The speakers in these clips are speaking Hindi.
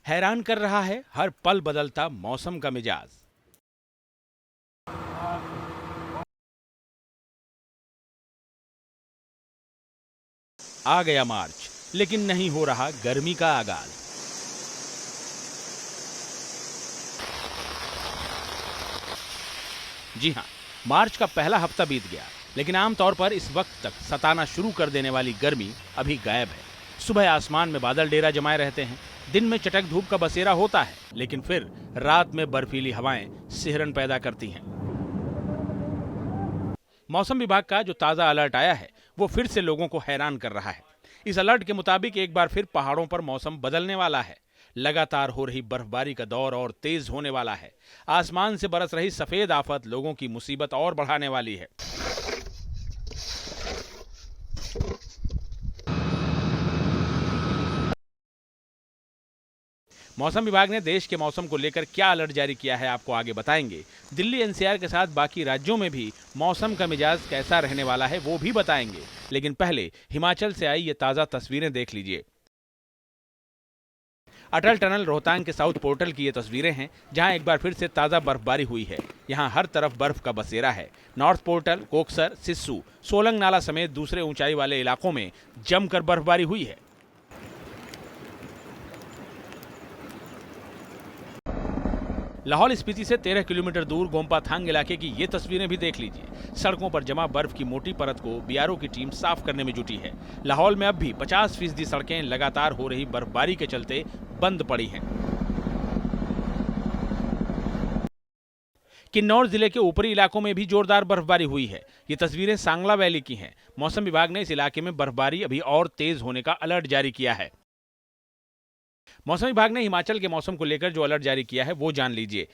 हैरान कर रहा है हर पल बदलता मौसम का मिजाज। आ गया मार्च, लेकिन नहीं हो रहा गर्मी का आगाज। जी हां, मार्च का पहला हफ्ता बीत गया, लेकिन आमतौर पर इस वक्त तक सताना शुरू कर देने वाली गर्मी अभी गायब है। सुबह आसमान में बादल डेरा जमाए रहते हैं, दिन में चटक धूप का बसेरा होता है, लेकिन फिर रात में बर्फीली हवाएं सिहरन पैदा करती हैं। मौसम विभाग का जो ताजा अलर्ट आया है, वो फिर से लोगों को हैरान कर रहा है। इस अलर्ट के मुताबिक एक बार फिर पहाड़ों पर मौसम बदलने वाला है। लगातार हो रही बर्फबारी का दौर और तेज होने वाला है। आसमान से बरस रही सफेद आफत लोगों की मुसीबत और बढ़ाने वाली है। मौसम विभाग ने देश के मौसम को लेकर क्या अलर्ट जारी किया है, आपको आगे बताएंगे। दिल्ली एनसीआर के साथ बाकी राज्यों में भी मौसम का मिजाज कैसा रहने वाला है, वो भी बताएंगे। लेकिन पहले हिमाचल से आई ये ताजा तस्वीरें देख लीजिए। अटल टनल रोहतांग के साउथ पोर्टल की ये तस्वीरें हैं, जहां एक बार फिर से ताजा बर्फबारी हुई है। यहां हर तरफ बर्फ का बसेरा है। नॉर्थ पोर्टल, कोकसर, सिस्सू, सोलंग नाला समेत दूसरे ऊंचाई वाले इलाकों में जमकर बर्फबारी हुई है। लाहौल स्पीति से 13 किलोमीटर दूर गोम्पाथांग इलाके की ये तस्वीरें भी देख लीजिए। सड़कों पर जमा बर्फ की मोटी परत को बीआरओ की टीम साफ करने में जुटी है। लाहौल में अब भी 50% सड़कें लगातार हो रही बर्फबारी के चलते बंद पड़ी हैं। किन्नौर जिले के ऊपरी इलाकों में भी जोरदार बर्फबारी हुई है। ये तस्वीरें सांगला वैली की हैं। मौसम विभाग ने इस इलाके में बर्फबारी अभी और तेज होने का अलर्ट जारी किया है। मौसम विभाग ने हिमाचल के मौसम को लेकर जो अलर्ट जारी किया है, वो जान लीजिए।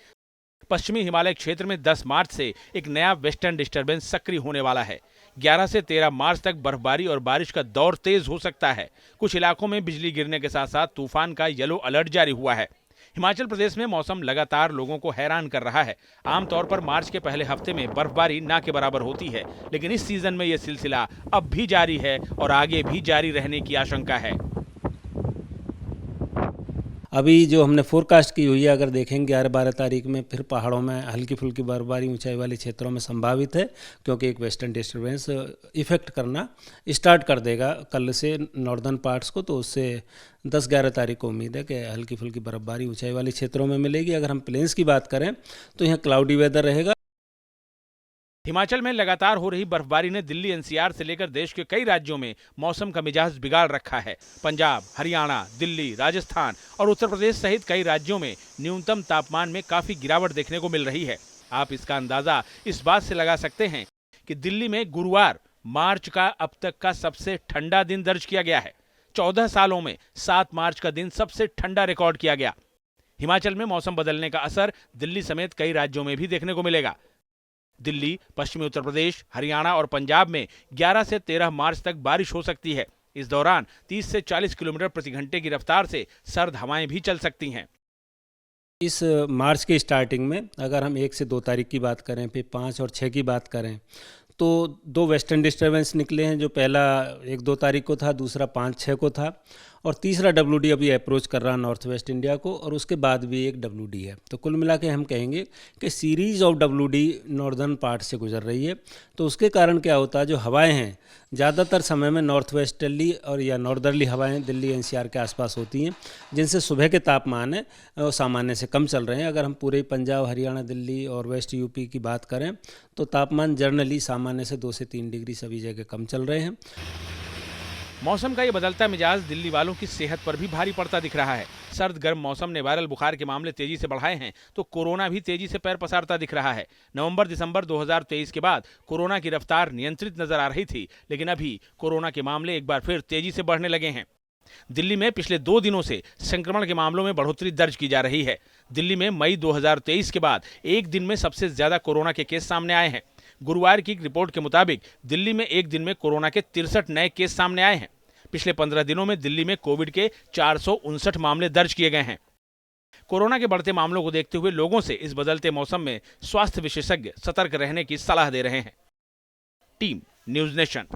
पश्चिमी हिमालय क्षेत्र में 10 मार्च से एक नया वेस्टर्न डिस्टर्बेंस सक्रिय होने वाला है। 11 से 13 मार्च तक बर्फबारी और बारिश का दौर तेज हो सकता है। कुछ इलाकों में बिजली गिरने के साथ साथ तूफान का येलो अलर्ट जारी हुआ है। हिमाचल प्रदेश में मौसम लगातार लोगों को हैरान कर रहा है। आमतौर पर मार्च के पहले हफ्ते में बर्फबारी ना के बराबर होती है, लेकिन इस सीजन में यह सिलसिला अब भी जारी है और आगे भी जारी रहने की आशंका है। अभी जो हमने फोरकास्ट की हुई है, अगर देखेंगे 11-12 तारीख में फिर पहाड़ों में हल्की फुल्की बर्फबारी ऊंचाई वाले क्षेत्रों में संभावित है, क्योंकि एक वेस्टर्न डिस्टर्बेंस इफेक्ट करना स्टार्ट कर देगा कल से नॉर्दर्न पार्ट्स को। तो उससे 10-11 तारीख को उम्मीद है कि हल्की फुल्की बर्फबारी ऊंचाई वाले क्षेत्रों में मिलेगी। अगर हम प्लेन्स की बात करें तो यहाँ क्लाउडी वेदर रहेगा। हिमाचल में लगातार हो रही बर्फबारी ने दिल्ली एनसीआर से लेकर देश के कई राज्यों में मौसम का मिजाज बिगाड़ रखा है। पंजाब, हरियाणा, दिल्ली, राजस्थान और उत्तर प्रदेश सहित कई राज्यों में न्यूनतम तापमान में काफी गिरावट देखने को मिल रही है। आप इसका अंदाजा इस बात से लगा सकते हैं कि दिल्ली में गुरुवार मार्च का अब तक का सबसे ठंडा दिन दर्ज किया गया है। 14 सालों में 7 मार्च का दिन सबसे ठंडा रिकॉर्ड किया गया। हिमाचल में मौसम बदलने का असर दिल्ली समेत कई राज्यों में भी देखने को मिलेगा। दिल्ली, पश्चिमी उत्तर प्रदेश, हरियाणा और पंजाब में 11 से 13 मार्च तक बारिश हो सकती है। इस दौरान 30 से 40 किलोमीटर प्रति घंटे की रफ्तार से सर्द हवाएं भी चल सकती हैं। इस मार्च के स्टार्टिंग में अगर हम 1 से 2 तारीख की बात करें, फिर 5 और 6 की बात करें, तो 2 वेस्टर्न डिस्टर्बेंस निकले हैं। जो पहला 1-2 तारीख को था, दूसरा 5-6 को था, और तीसरा WD अभी अप्रोच कर रहा नॉर्थ वेस्ट इंडिया को, और उसके बाद भी एक WD है। तो कुल मिला के हम कहेंगे कि series of WD northern part से गुजर रही है। तो उसके कारण क्या होता है, जो हवाएं हैं ज़्यादातर समय में नॉर्थ वेस्टर्ली और या नॉर्दर्ली हवाएं दिल्ली NCR के आसपास होती हैं, जिनसे सुबह के तापमान है वो सामान्य से कम चल रहे हैं। अगर हम पूरे पंजाब, हरियाणा, दिल्ली और वेस्ट यूपी की बात करें तो तापमान जनरली सामान्य से 2 से 3 डिग्री सभी जगह कम चल रहे हैं। मौसम का ये बदलता मिजाज दिल्ली वालों की सेहत पर भी भारी पड़ता दिख रहा है। सर्द गर्म मौसम ने वायरल बुखार के मामले तेजी से बढ़ाए हैं, तो कोरोना भी तेजी से पैर पसारता दिख रहा है। नवंबर-दिसंबर 2023 के बाद कोरोना की रफ्तार नियंत्रित नजर आ रही थी, लेकिन अभी कोरोना के मामले एक बार फिर तेजी से बढ़ने लगे हैं। दिल्ली में पिछले 2 दिनों से संक्रमण के मामलों में बढ़ोतरी दर्ज की जा रही है। दिल्ली में मई 2023 के बाद एक दिन में सबसे ज्यादा कोरोना के केस सामने आए हैं। गुरुवार की रिपोर्ट के मुताबिक दिल्ली में एक दिन में कोरोना के 63 नए केस सामने आए हैं। पिछले 15 दिनों में दिल्ली में कोविड के 459 मामले दर्ज किए गए हैं। कोरोना के बढ़ते मामलों को देखते हुए लोगों से इस बदलते मौसम में स्वास्थ्य विशेषज्ञ सतर्क रहने की सलाह दे रहे हैं। Team news nation.